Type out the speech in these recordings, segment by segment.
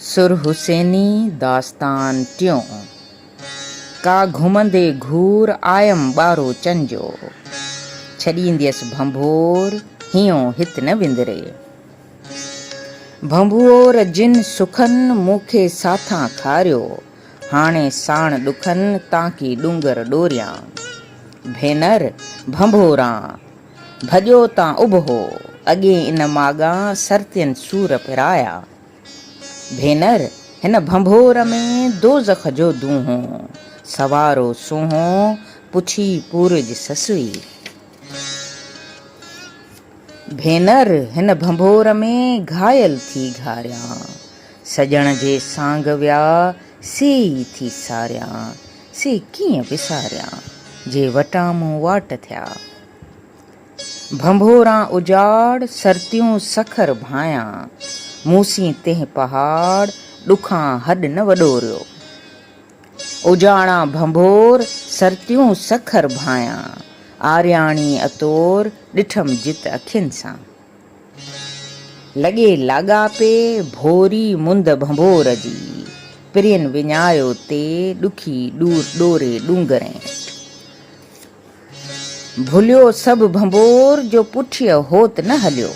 सुर हुसैनी दास्तान टियों। का घुमंदे घूर आयम ॿारो चंजो, छॾींदसि भंभोर हियो हित न विंदरे। भंभोर जिन सुखनि मूंखे साथां खारियो, हाणे साण ॾुखनि ताकी डूंगर ॾोरियां। भेनर भंभोरां भॼो तां उभो, अॻे इन माॻां सरतियनि सूर पिराया। भेनर हिन भंभोर में दोज़ख जो दूंहों, सवारो सूंहों पुछी पूरज ससुई। भेनर हिन भंभोर में घायल थी घारियां, सजण जे सांग विया से ई थी सारियां। से कीअं विसारियां जे वटां मूं वाट थिया। भंभोरां उजाड़ सरतियूं सखर भायां, मूसी तेह पहाड़ ॾुखां हॾ न वॾोरियो। उजाड़ां भंभोर सरतियूं सखर भायां, आरियाणी अतोर ॾिठम जित अखियुनि सां। लॻे लाॻापे भोरी मुंद भंभोर जी, प्रियन विञायो ते ॾुखी ॾोरे ॾूंगरें। भुलियो सभु भंभोर जो पुठीअ होत न हलियो,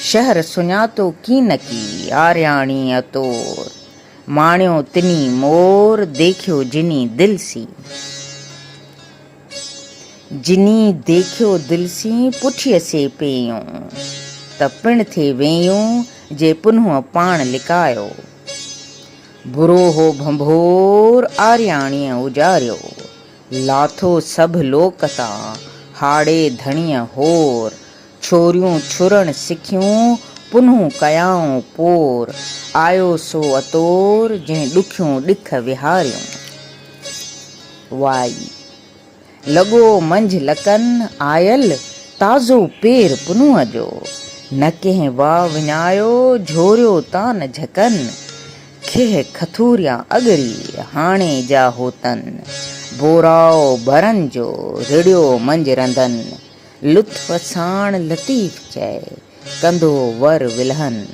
शहर सुञातो की न की आरियाणी अतोर। माणियो तिनी मोर देखियो जिनी दिल सी, जिनी देखियो दिल सी पुठीअ से पेयूं। त पिण थे वेयूं जे पुन्हूअ पाण लिकायो। बुरो हो भंभोर आरियाणीअ उजारियो, लाथो सभु लोकता हाड़े धणीअ होर। छोरियूं छुरण सिखियूं पुन्हूं कयाऊं पोर, आयो सो अतोर जंहिं ॾुखियूं ॾिख विहारियूं। वाई लॻो मंझि लकनि आयल ताज़ो पेर पुन्हूअ जो, न कंहिं वाह विञायो झोरियो तां न झकनि। खिह खथूरिया अॻरी हाणे जा होतनि, बोराओ भरनि जो रिड़ियो मंझि रंधनि। लुत्फ़ साण लतीफ़ चए कंदो वर विलहनि।